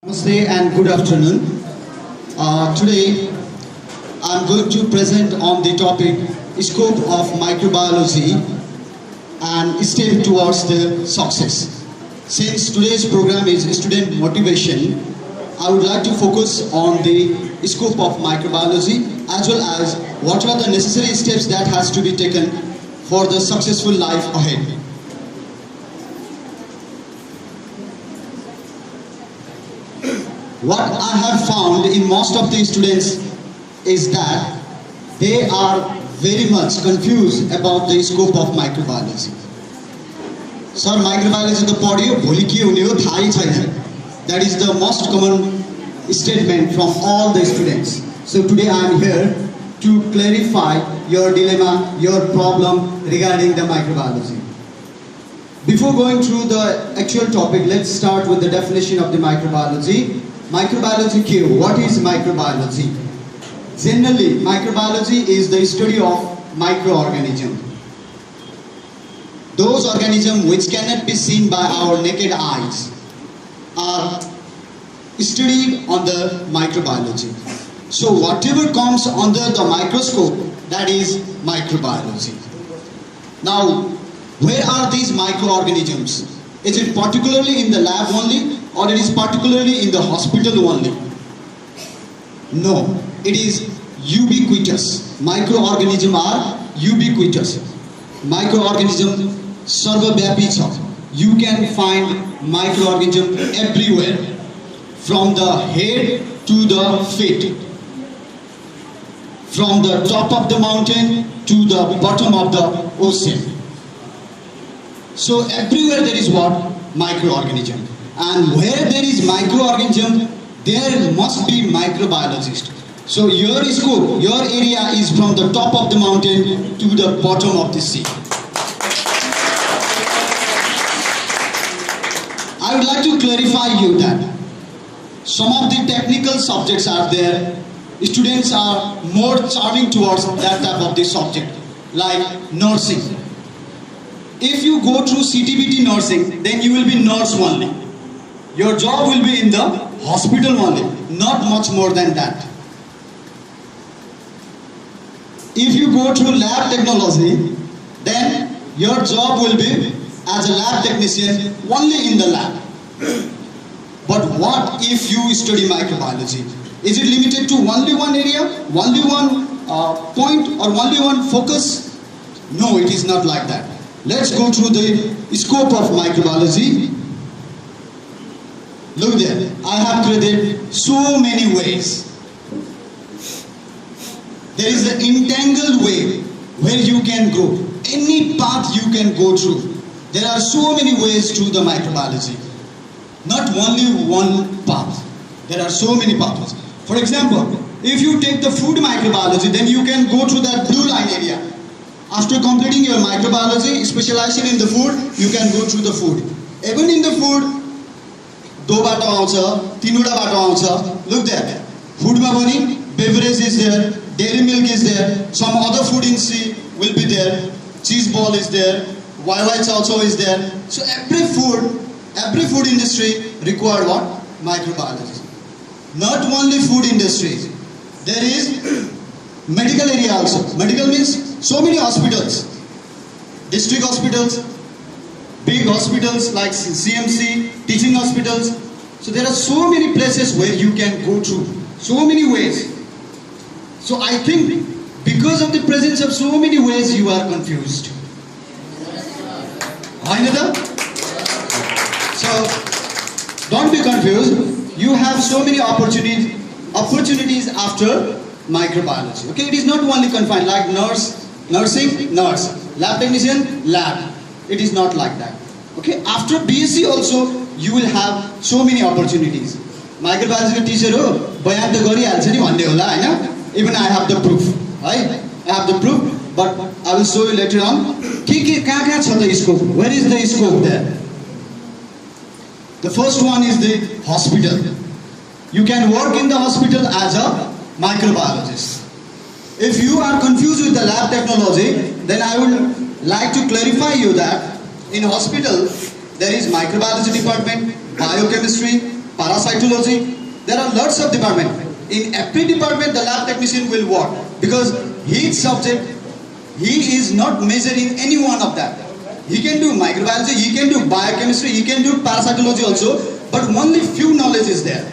Namaste and good afternoon. Today I'm going to present on the topic scope of microbiology and step towards the success. Since today's program is student motivation, I would like to focus on the scope of microbiology as well as what are the necessary steps that has to be taken for the successful life ahead. What I have found in most of the students is that they are very much confused about the scope of microbiology. Sir, microbiology the पढ्यो भोलि के हुने हो थाहै छैन. That is the most common statement from all the students. So today I am here to clarify your dilemma, your problem regarding the microbiology. Before going through the actual topic, let's start with the definition of the microbiology. Microbiology के हो? What is microbiology? Generally, microbiology is the study of microorganisms. Those organisms which cannot be seen by our naked eyes are studied on the microbiology. So whatever comes under the microscope, that is microbiology. Now, where are these microorganisms? Is it particularly in the lab only, or it is particularly in the hospital only? No, it is ubiquitous. Microorganisms are ubiquitous. Microorganism sarvavyapi cha. You can find microorganism everywhere, from the head to the feet, from the top of the mountain to the bottom of the ocean. So everywhere there is what? Microorganism. And where there is microorganism, there must be microbiologist. So your scope, your area is from the top of the mountain to the bottom of the sea. I would like to clarify you that some of the technical subjects are there. Students are more charming towards that type of the subject, like nursing. If you go through CTBT nursing, then you will be nurse only. Your job will be in the hospital only, not much more than that. If you go through lab technology, then your job will be as a lab technician only in the lab. But what if you study microbiology? Is it limited to only one area, only one point, or only one focus? No, it is not like that. Let's go through the scope of microbiology. Look there, I have created so many ways. There is an entangled way where you can go. Any path you can go through. There are so many ways to the microbiology. Not only one path. There are so many pathways. For example, if you take the food microbiology, then you can go through that blue line area. After completing your microbiology, specializing in the food, you can go through the food. Even in the food, do bato aउँछ, तीनवटा बाटो आउँछ. Look there. Food ma pani beverage is there, dairy milk is there, some other food in sea will be there. Cheese ball is there, YY also is there. So every food industry require what? Microbiology. Not only food industry. There is medical area also. Medical means so many hospitals, district hospitals, big hospitals like CMC, teaching hospitals. So there are so many places where you can go through, so many ways. So I think because of the presence of so many ways, you are confused. So don't be confused. You have so many opportunities after microbiology. Okay, it is not only confined like nursing, lab technician, lab. It is not like that. Okay, after BSc also you will have so many opportunities. Microbiology teacher ho, bayan ta गरिहाल्छ नि भन्ने होला हैन? Even I have the proof, right? I have the proof, but I will show you later on. कहाँ छ the scope? Where is the scope there? The first one is the hospital. You can work in the hospital as a microbiologist. If you are confused with the lab technology, then I would like to clarify you that in hospital there is microbiology department, biochemistry, parasitology. There are lots of departments. In every department, the lab technician will work because his subject, he is not measuring any one of that. He can do microbiology, he can do biochemistry, he can do parasitology also, but only few knowledge is there.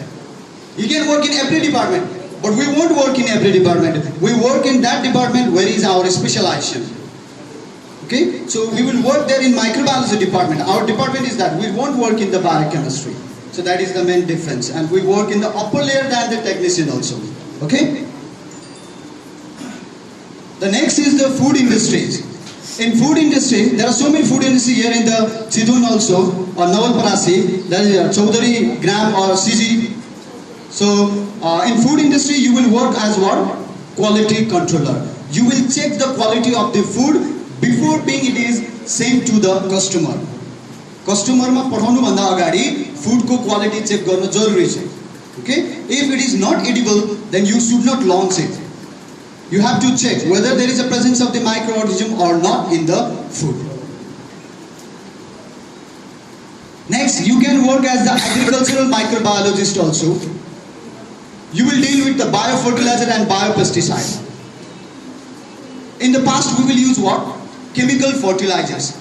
He can work in every department, but we won't work in every department. We work in that department where is our specialization. Okay, so we will work there in microbiology department. Our department is that we won't work in the biochemistry. So that is the main difference, and we work in the upper layer than the technician also. Okay. The next is the food industries. In food industry, there are so many food industry here in the Chitwan also, or Nawalparasi, that is Chaudhary, Gram or CG. So in food industry, you will work as what? Quality controller. You will check the quality of the food before being it is sent to the customer. Customer ma पठाउनु भन्दा अगाडि food को quality check गर्न जरुरी छ. Okay? If it is not edible, then you should not launch it. You have to check whether there is a presence of the microorganism or not in the food. Next, you can work as the agricultural microbiologist also. You will deal with the biofertilizer and biopesticide. In the past, we will use what? Chemical fertilizers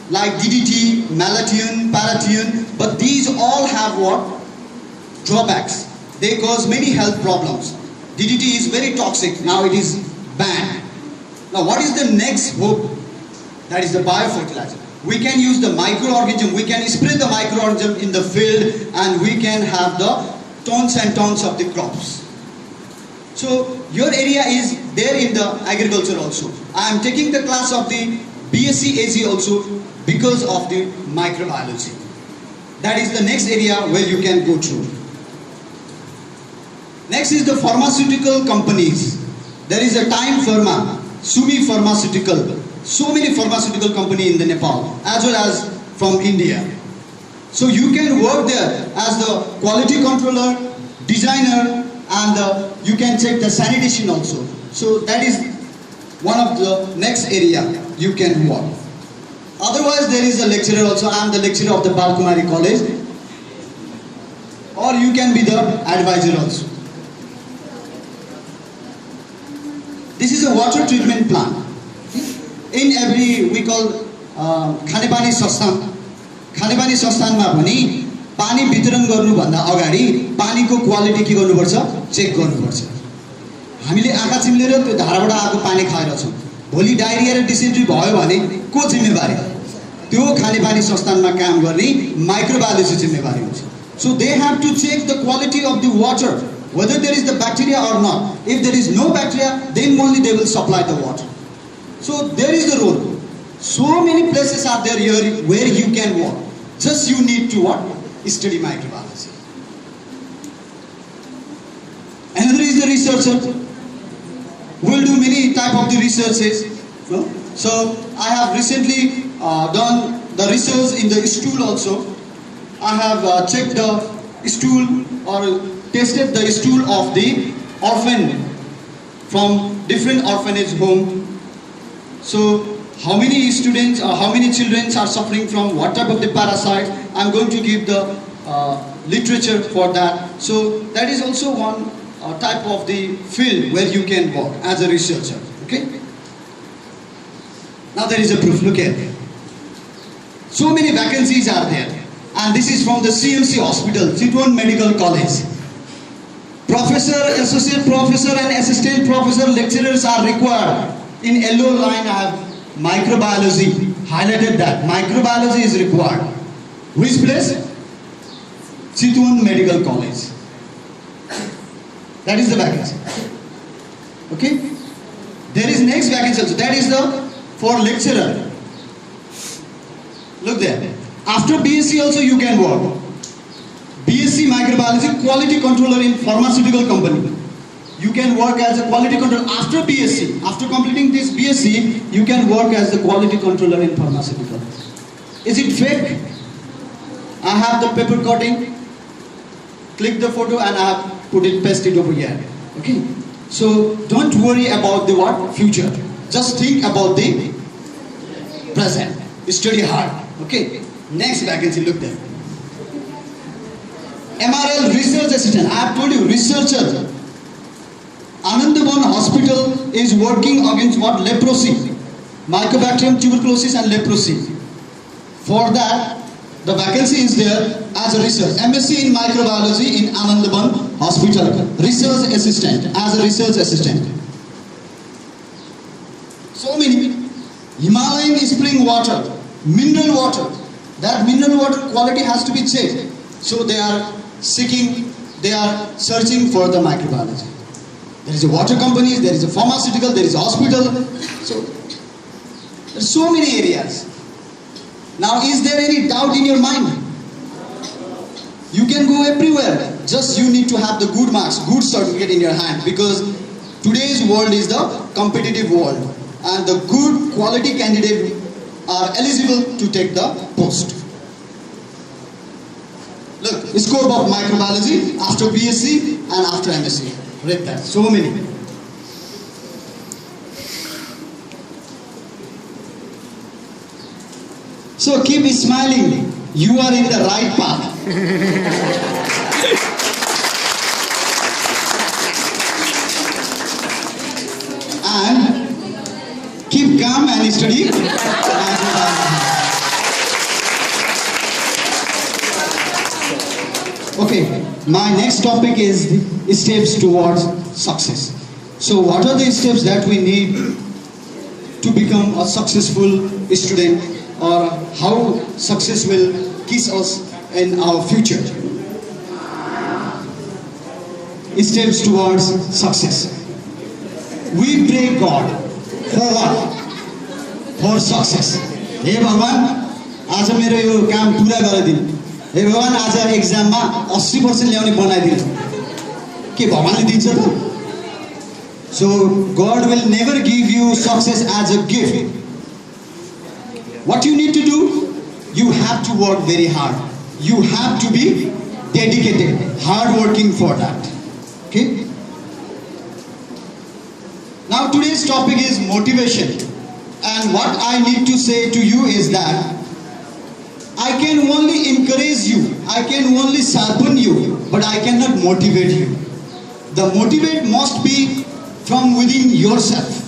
like DDT, malathion, parathion, but these all have what? Drawbacks. They cause many health problems. DDT is very toxic. Now it is banned. Now what is the next hope? That is the biofertilizer. We can use the microorganism. We can spray the microorganism in the field, and we can have the tons and tons of the crops. So your area is there in the agriculture also. I am taking the class of the BSc AG also because of the microbiology. That is the next area where you can go through. Next is the pharmaceutical companies. There is a Time Pharma, Sumi Pharmaceutical. So many pharmaceutical companies in the Nepal as well as from India. So you can work there as the quality controller, designer, and you can check the sanitation also. So that is one of the next area you can work. Otherwise there is a lecturer also. I am the lecturer of the Balkumari College. Or you can be the advisor also. This is a water treatment plant. In every, we call Khanepani Sasthan. Khanepani Sasthan ma bhani पानी वितरण गर्नु भन्दा अगाडि पानीको quality के गर्नुपर्छ check गर्नुपर्छ. हामीले आँखा चिम्लेर त्यो धाराबाट आएको पानी खाएर छौं. भोलि डायरिया र डिसेन्ट्री भयो भने को जिम्मेवारी? त्यो खानेपानी संस्थानमा काम गर्ने माइक्रोबायोलोजी जिम्मेवारी हुन्छ. So they have to check the quality of the water, whether there is the bacteria or not. If there is no bacteria, then only they will supply the water. So there is the role. So many places are there here where you can work. Just you need to what? Study microbiology. Another is the researcher. We will do many type of the researches. No? So I have recently done the research in the stool also. I have checked the stool or tested the stool of the orphan from different orphanage home. So how many students or how many children are suffering from what type of the parasite? I'm going to give the literature for that. So that is also one type of the field where you can work as a researcher. Okay. Now there is a proof. Look at it. So many vacancies are there, and this is from the CMC Hospital, Chitwan Medical College. Professor, associate professor, and assistant professor lecturers are required. In yellow line, I have microbiology, highlighted that. Microbiology is required. Which place? Chitwan Medical College. That is the vacancy. Okay? There is next vacancy also. That is the for lecturer. Look there. After BSc also you can work. BSc Microbiology, quality controller in pharmaceutical company. You can work as a quality controller after BSc. After completing this BSc, you can work as the quality controller in pharmaceutical. Is it fake? I have the paper cutting. Click the photo and I have put it, paste it over here. Okay? So don't worry about the what? Future. Just think about the present. Study hard. Okay? Next vacancy, look there. MRL research assistant. I have told you, researcher. Anand Muni Hospital is working against what? Leprosy. Mycobacterium tuberculosis and leprosy. For that, the vacancy is there as a research. MSc in microbiology in Anand Muni Hospital. Research assistant, as a research assistant. So many. Himalayan spring water, mineral water. That mineral water quality has to be checked. So they are seeking, they are searching for the microbiology. There is a water company, there is a pharmaceutical, there is a hospital. So there are so many areas. Now, is there any doubt in your mind? You can go everywhere. Just you need to have the good marks, good certificate in your hand, because today's world is the competitive world, and the good quality candidates are eligible to take the post. Look, scope of microbiology after BSc and after MSc. Read that. So many. So keep smiling. You are in the right path. And keep calm and study. Okay, my next topic is the steps towards success. So what are the steps that we need to become a successful student, or how success will kiss us in our future? Steps towards success. We pray God for what? For success. Hey Bhagwan, आज मेरो यो काम पूरा गरिदिनु. हे भगवान, आज एक्जाममा 80% ल्याउने बनाइदिनु. के भगवानले दिन्छ त? So God will never give you success as a gift. What you need to do? You have to work very hard. You have to be dedicated, hard working for that. Okay? Now today's topic is motivation. And what I need to say to you is that I can only encourage you, I can only sharpen you, but I cannot motivate you. The motivate must be from within yourself.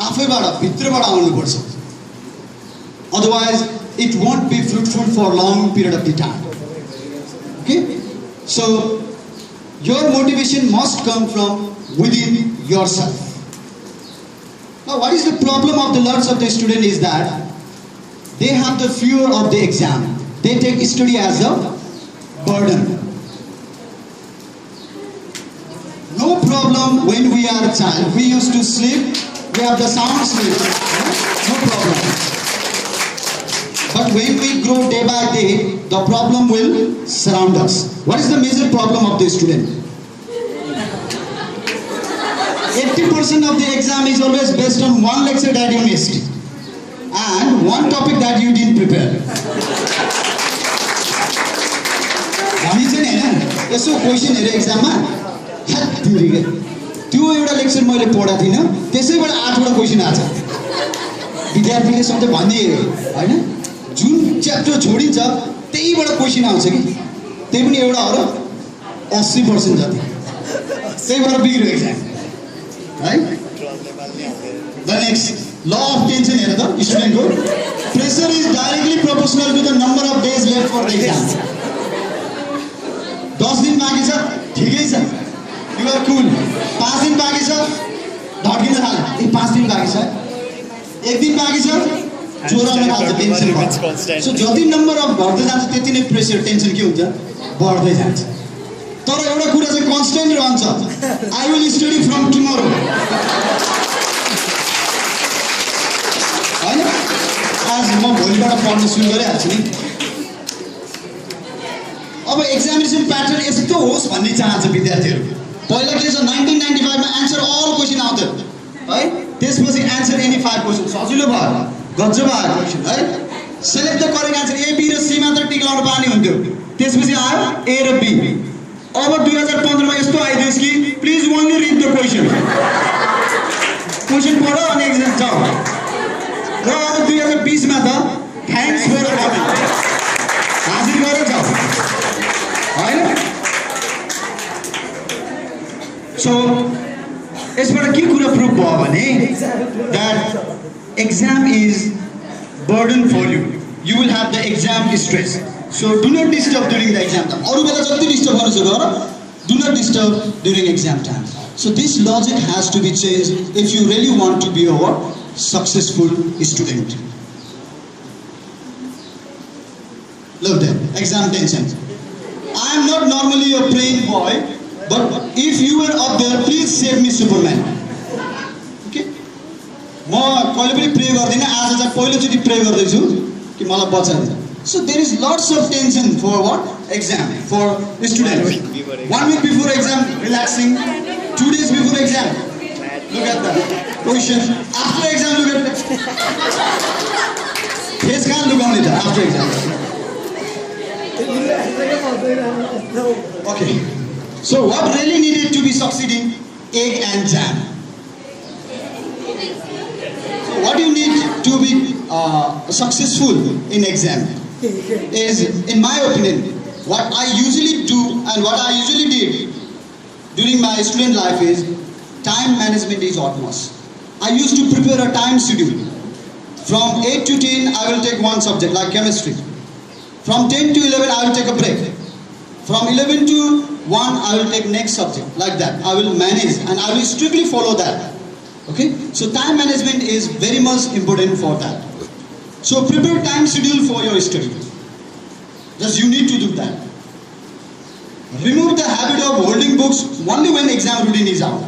आफैबाट, भित्रबाट आउनुपर्छ. Otherwise, it won't be fruitful for a long period of the time. Okay? So, your motivation must come from within yourself. Now, what is the problem of the lots of the student is that they have the fear of the exam. They take study as a burden. No problem when we are a child. We used to sleep. We have the sound sleep. No problem. But when we grow day by day, the problem will surround us. What is the major problem of the student? 80% of the exam is always based on one lecture that you missed and one topic that you didn't prepare. यसो question हेरे एक्जाममा त्यो एउटा lecture मैले पढाएको थिइनँ, त्यसैबाट 8वटा question आछ. विद्यार्थीले सधैँ भनिदिए हैन, जुन च्याप्टर छोडिन्छ त्यहीबाट क्वेसन आउँछ कि, त्यही पनि एउटा हो र 80% जति. त्यही भएर बिग्रियो exam. Right? The next, law of tension हेर त स्टुडेन्टको. Pressure is directly proportional to the number of days left for the exam. 10 दिन बाँकी छ, ठिकै छ, you are cool. 5 दिन बाँकी छ, ढड्किन थाल्यो. ए 5 दिन बाँकी छ, 1 दिन बाँकी छ, ज्वरो आउन थाल्छ, टेन्सन बढ्छ. सो जति नम्बर अफ बढ्दै जान्छ त्यति नै प्रेसर, टेन्सन के हुन्छ, बढ्दै जान्छ. तर एउटा कुरा चाहिँ कन्स्टेन्ट रहन्छ, I will study from tomorrow. हैन, आज म भोलिबाट पढ्न सुरु गरिहाल्छु नि. अब एक्जामिनेसन प्याटर्न यस्तो होस् भन्ने चाहन्छ विद्यार्थीहरू. पहिला के छ, 1995 मा एन्सर अल क्वेसन आउँथ्यो है, त्यसपछि एन्सर एनी 5 क्वेसन सजिलो भयो, गजब आयो क्वेसन है. Select the correct answer A B र सी मात्र टिक लाउन पार्ने हुन्थ्यो. त्यसपछि आयो ए र बी. अब 2015 मा यस्तो आइदियोस् कि please only read the question. Question पढ अनि एक्जाम जाऊ. र अब 2020 मा त थ्याङ्क्स फर कमिङ, हाजिर गरेर जाऊ हैन. So यसबाट के कुरा प्रुभ भयो भने that exam is burden for you. You will have the exam stress. So do not disturb during the exam time. अरु बेला जति डिस्टर्ब गर्न सक्यो र do not disturb during exam time. So this logic has to be changed if you really want to be a successful student. Look there, exam tension. I am not normally a praying boy, but if you were up there, please save me, Superman. Okay? म कहिले पनि pray गर्दिन, आज चाहिँ पहिलोचोटि pray गर्दैछु कि मलाई बचाइदिनु. So there is lots of tension for what? Exam, for students. 1 week before exam, relaxing. 2 days before exam, look at the question. After exam, look at the face can't look on it after exam. Okay. So what really needed to be succeeding? Egg and jam. So what you need to be successful in exam is, in my opinion, what I usually do and what I usually did during my student life is time management is utmost. I used to prepare a time schedule. From 8 to 10, I will take one subject like chemistry. From 10 to 11, I will take a break. From 11 to 1, I will take next subject like that. I will manage and I will strictly follow that. Okay? So time management is very much important for that. So prepare time schedule for your study. Just you need to do that. Remove the habit of holding books only when exam routine is out.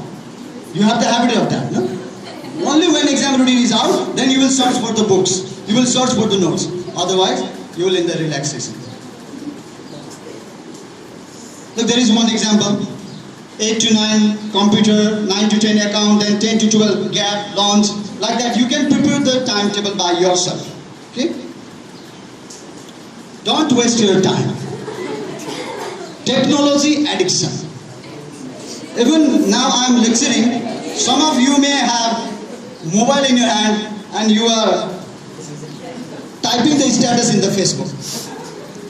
You have the habit of that, no? Only when exam routine is out, then you will search for the books. You will search for the notes. Otherwise, you will in the relaxation. Look, there is one example. 8 to 9 computer, 9 to 10 account, then 10 to 12 gap, launch. Like that, you can prepare the timetable by yourself. Okay? Don't waste your time. Technology addiction. Even now I am lecturing, some of you may have mobile in your hand and you are typing the status in the Facebook.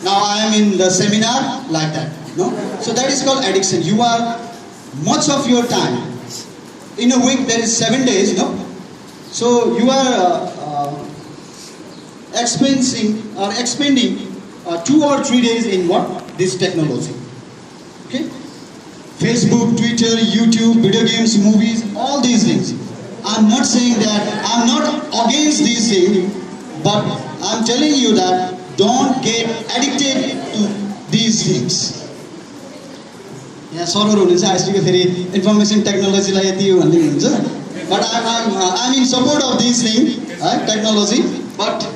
Now I am in the seminar like that. No? So that is called addiction. You are much of your time. In a week there is 7 days, no? So you are expending 2 or 3 days in what? This technology. Okay? Facebook, Twitter, YouTube, video games, movies, all these things. I'm not saying that, I'm not against these things, but I'm telling you that don't get addicted to these things. Yeah, sorrow hunनुहुन्छ आजको फेरि information टेक्नोलोजीलाई यति हो भन्दै हुन्छ. But I'm in support of these things, technology, but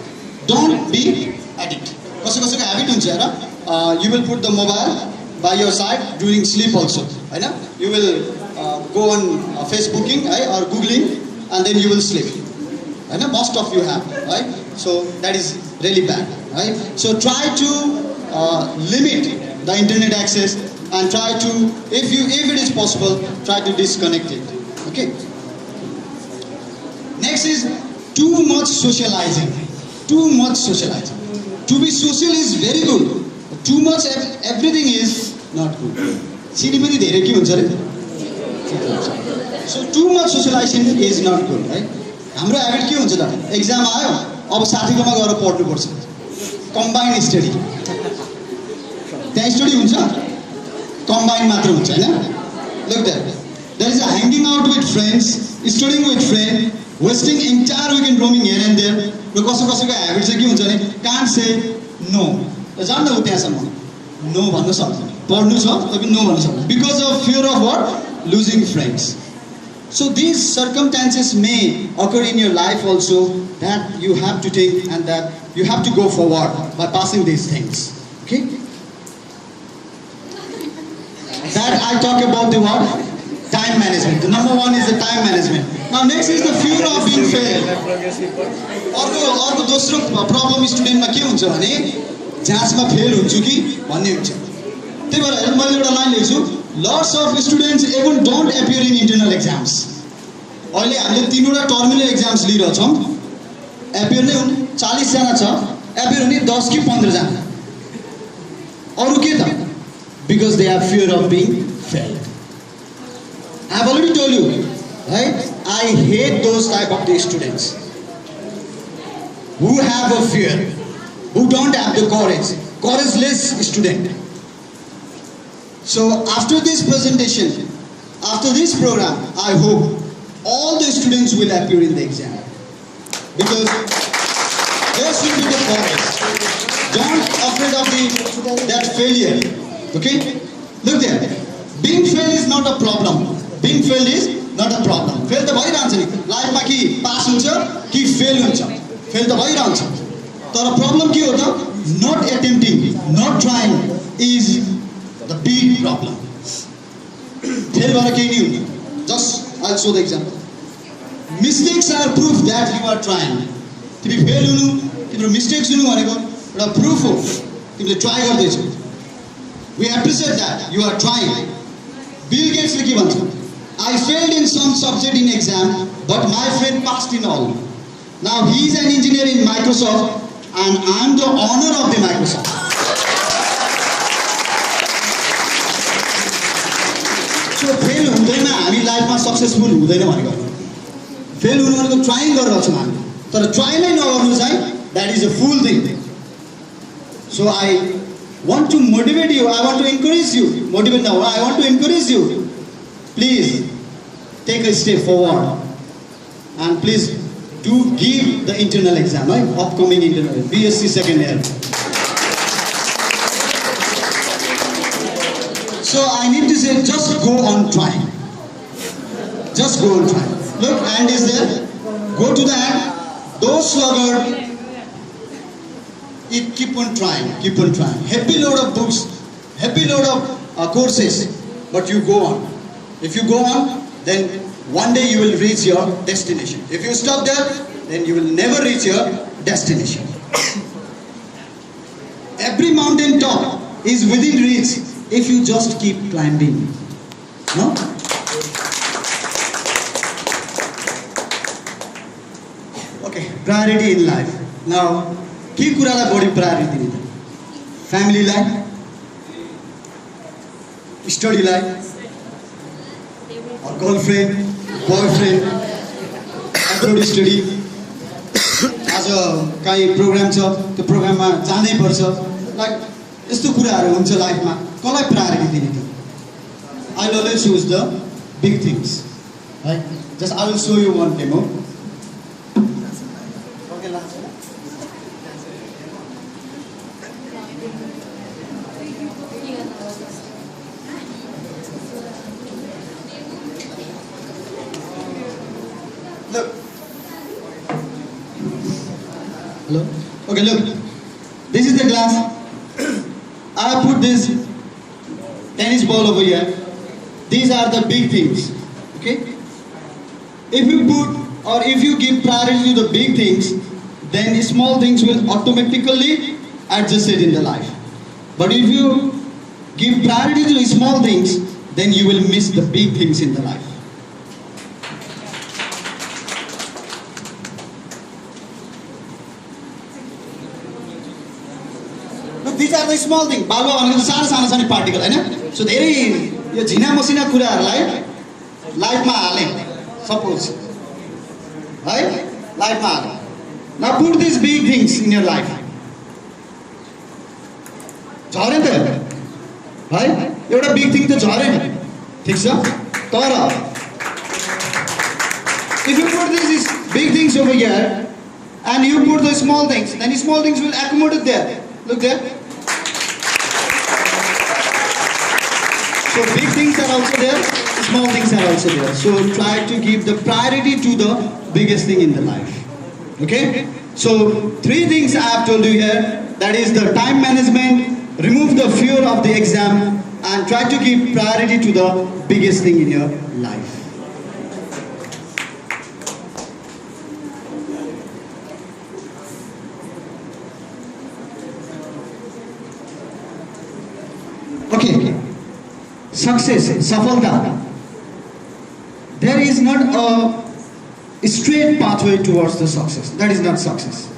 don't be addicted. कसैको habit हुन्छ हेर, you will put the mobile by your side during sleep also, right? You will go on Facebooking or Googling and then you will sleep. Right? Most of you have, right? So that is really bad, right? So try to limit the internet access and try to, if it is possible, try to disconnect it. Okay. Next is too much socializing. Too much socializing. To be social is very good. Too much everything is not good. सिनी पनि धेरै के हुन्छ रे. So too much socialization is not good, right? हाम्रो habit के हुन्छ त? Exam आयो, अब साथीकोमा गएर पढ्नु पर्छ. Combined study. त्यहाँ स्टडी हुन्छ? Combined मात्र हुन्छ हैन? Look there. There is a hanging out with friends, studying with friends, wasting entire weekend roaming here and there. र कसैको habit चाहिँ के हुन्छ भने can't say no. जान्न हो त्यहाँसम्म. No भन्नु सक्दैन. पढ्नु छ tapi no भन्नु सक्दैन. Because of fear of what? Losing friends. So these circumstances may occur in your life also that you have to take and that you have to go forward by passing these things. Okay? That I talk about the what? Time management. The number one is the time management. Now next is the fear of being failed. अर्को दोस्रो problem स्टुडेन्टमा के हुन्छ भने जाँचमा fail हुन्छु कि भन्ने हुन्छ. त्यही भएर मैले एउटा लाइन लेख्छु, lots of students even don't appear in internal exams. अहिले हामीले 3 वटा टर्मिनल एक्जाम्स लिइरहेछौँ. एपियर नै हुन् 40 जना छ, एपियर हुने 10 कि 15 जना. अरु के त? Because they have fear of being failed. I've already told you, right? I hate those type of the students who have a fear, who don't have the courageless student. So after this presentation, after this program, I hope all the students will appear in the exam, because there should be the courage. Don't afraid of that failure. Okay? Look there. Being failed is not a problem. Being failed is not a problem. Fail त भइरहन्छ नि. लाइफमा कि पास हुन्छ कि fail हुन्छ. Fail त भइरहन्छ. तर प्रब्लम के हो त? Not attempting, not trying is the big problem. Fail भएर केही नि हुन्न. Just I'll show the example. Mistakes are proof that you are trying. तिमी फेल हुनु, तिम्रो मिस्टेक्स हुनु भनेको एउटा प्रुफ हो. तिमीले try गर्दैछौ. We appreciate that you are trying. Bill Gates le ke bhancha? I failed in some subject in exam, but my friend passed in all. Now he is an engineer in Microsoft, and I am the owner of the Microsoft. So fail हुँदैन, हामी लाइफमा successful हुँदैन भनेको. Fail हुनु भनेको trying गरेर छौँ हामी. तर ट्राई नै नगर्नु चाहिँ that is a fool thing. So I want to motivate you, I want to encourage you. Motivate now, I want to encourage you. Please take a step forward and please do give the internal exam, right? Upcoming internal, BSc second year. So I need to say, just go on trying. Just go on trying. Look, hand is there. Go to the hand. Those sluggard, keep on trying, keep on trying. Happy load of books, happy load of courses, but you go on. If you go on, then one day you will reach your destination. If you stop there, then you will never reach your destination. Every mountain top is within reach if you just keep climbing. No? Okay, priority in life. Now, के कुरालाई बढी priority दिने त? फ्यामिलीलाई, स्टडीलाई, or girlfriend, boyfriend, abroad study. आज कहीँ programme छ, त्यो प्रोग्राममा जानै पर्छ. लाइक यस्तो कुराहरू हुन्छ लाइफमा. कसलाई प्रायोरिटी दिने त? I will always choose the big things. Right? Just I will show you one demo. Look. Hello? Okay, look. This is the glass. I have put this tennis ball over here. These are the big things. Okay? If you put or if you give priority to the big things, then small things will automatically adjust it in the life. But if you give priority to the small things, then you will miss the big things in the life. These are the small things. बालुवा भनेको सानो सानो particle हैन. So धेरै यो झिना मसिना कुराहरुलाई लाइफमा हाले. Suppose, right? Life हाले. Now put these big things in your life. झरे त है एउटा big thing त झरे नि. ठीक छ? तर if you put these big things over here and you put the small things, then small things will accommodate there. Look there. So big things are also there, small things are also there. So try to give the priority to the biggest thing in the life. Okay? So 3 things I have told you here. That is the time management, remove the fear of the exam, and try to give priority to the biggest thing in your life. Okay. Success, safalta. There is not a straight pathway towards the success. That is not success.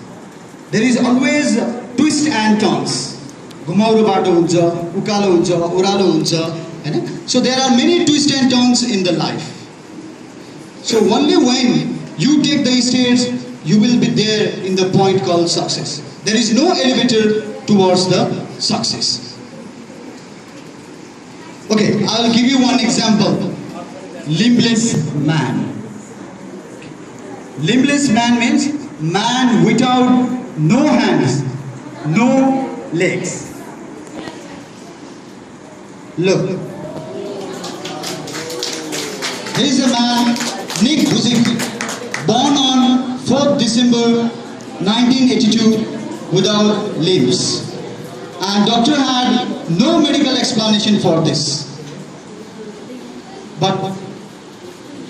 There is always twists and turns. घुमाउरो बाटो हुन्छ, उकालो हुन्छ, ओह्रालो हुन्छ, है ना? So there are many twists and turns in the life. So only when you take the stairs, you will be there in the point called success. There is no elevator towards the success. Okay, I'll give you one example. Limbless man. Limbless man means man without no hands, no legs. Look. There is a man, Nick Buzik, born on 4th December 1982 without limbs. And doctor had no medical explanation for this. But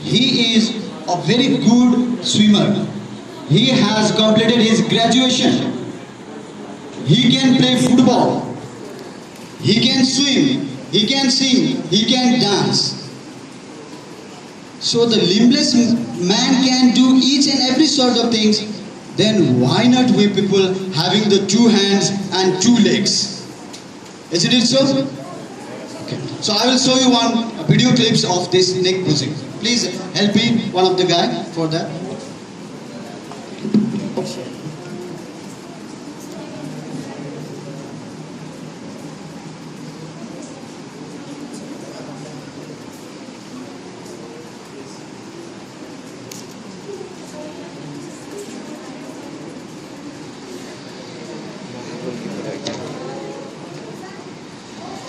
he is a very good swimmer. He has completed his graduation. He can play football. He can swim. He can sing. He can dance. So the limbless man can do each and every sort of things. Then why not we people having the 2 hands and 2 legs? Isn't it so? Okay. So I will show you one video clips of this Nick Buzik. Please help me, one of the guy, for that.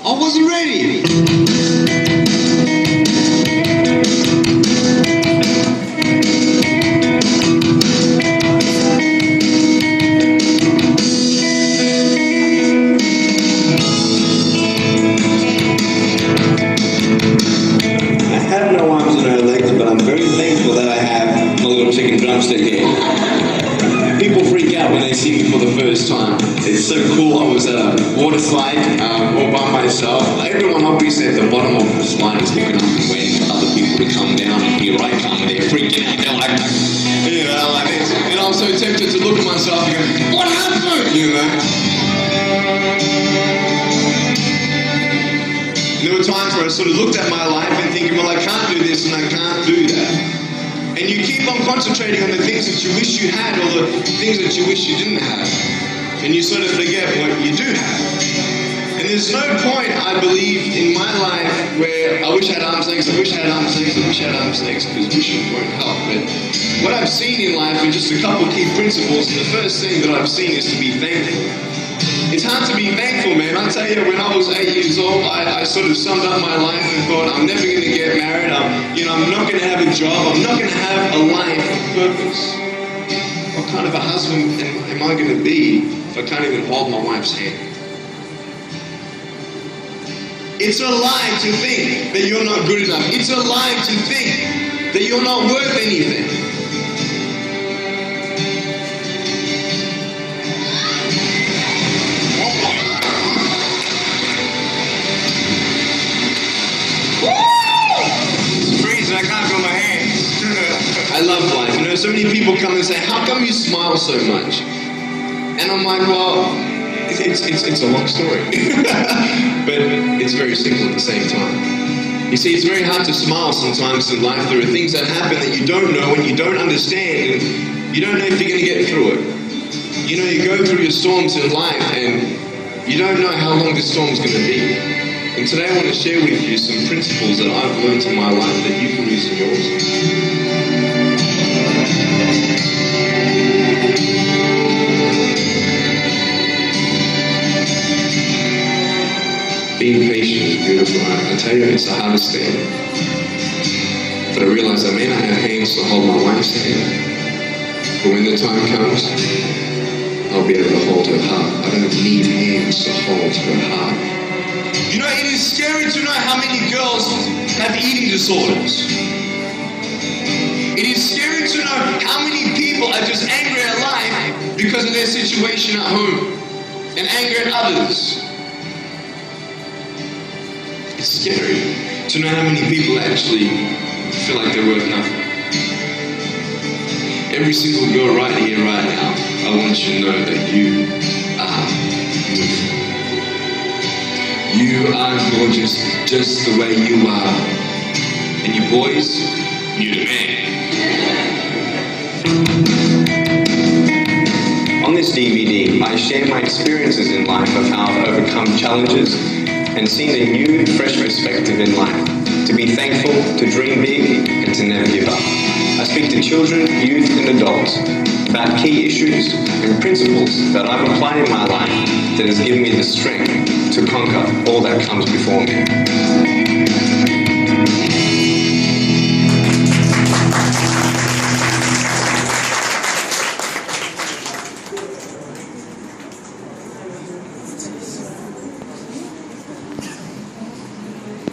I wasn't ready. drumstick here. People freak out when they see me for the first time. It's so cool. I was at a water slide all by myself. Everyone obviously at the bottom of the slide is looking up and waiting for other people to come down, and here I come, and they're freaking out. They're like, you know, like this. And I was so tempted to look at myself and go, what happened? You know? There were times where I sort of looked at my life and thinking, well, I can't do this and I can't do that. And you keep on concentrating on the things that you wish you had or the things that you wish you didn't have. And you sort of forget what you do have. And there's no point, I believe, in my life where I wish I had arms and legs, I wish I had arms and legs, I wish I had arms and legs, because wishing won't help. But what I've seen in life are just a couple key principles, and the first thing that I've seen is to be thankful. It's hard to be thankful, man. I tell you, when I was 8 years old, I sort of summed up my life and thought, I'm never going to get married. I'm not going to have a job. I'm not going to have a life of purpose. What kind of a husband am I going to be if I can't even hold my wife's hand? It's a lie to think that you're not good enough. It's a lie to think that you're not worth anything. I love life. You know, so many people come and say, how come you smile so much? And I'm like, well, it's a long story. But it's very simple at the same time. You see, it's very hard to smile sometimes in life. There are things that happen that you don't know and you don't understand, and you don't know if you're going to get through it. You know, you go through your storms in life and you don't know how long this storm's going to be. And today I want to share with you some principles that I've learned in my life that you can use in yours. Being patient is beautiful. I tell you, it's the hardest thing. But I realize I may not have hands to hold my wife's hand, but when the time comes, I'll be able to hold her heart. I don't need hands to hold her heart. You know, it is scary to know how many girls have eating disorders. It is scary to know how many people are just angry at life because of their situation at home and angry at others. It's scary to know how many people actually feel like they're worth nothing. Every single girl right here, right now, I want you to know that you are beautiful. You You are gorgeous just the way you are. And you boys, you're the man. On this DVD, I share my experiences in life of how I've overcome challenges and seen a new, fresh perspective in life. To be thankful, to dream big, and to never give up. I speak to children, youth, and adults about key issues and principles that I've applied in my life that has given me the strength to conquer all that comes before me.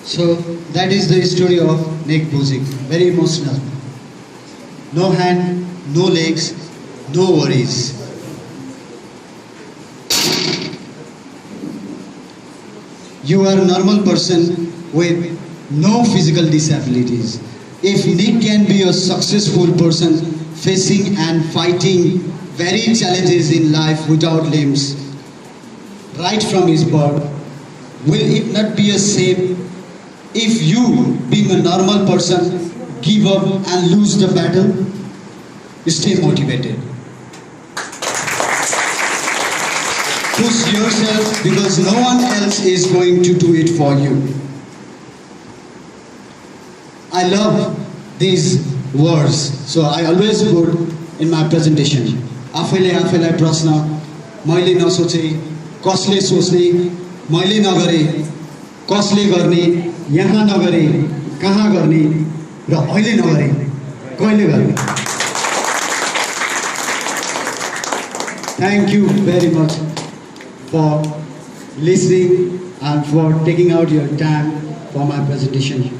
So that is the story of Nick Buzik. Very emotional. No hand, no legs, no worries. You are a normal person with no physical disabilities. If Nick can be a successful person facing and fighting very challenges in life without limbs, right from his birth, will it not be a shame if you, being a normal person, give up and lose the battle? Stay motivated. Push yourself because no one else is going to do it for you. I love these words, so I always put in my presentation. आफैलाई प्रश्न मैले नसोचे कसले सोच्ने मैले नगरे कसले गर्ने यहाँ नगरे कहाँ गर्ने र अहिले नगरे कहिले गर्ने. Thank you very much for listening and for taking out your time for my presentation.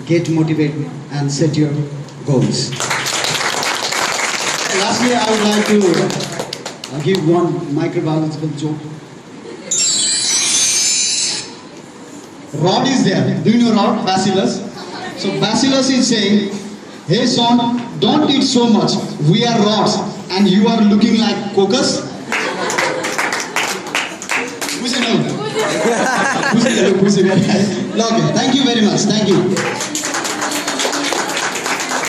Get motivated and set your goals. Lastly, I would like to give one microbiological joke. Rod is there. Do you know Rod? Bacillus. So Bacillus is saying, "Hey son, don't eat so much. We are rods and you are looking like cocos." Who's it? Okay, thank you very much. Thank you.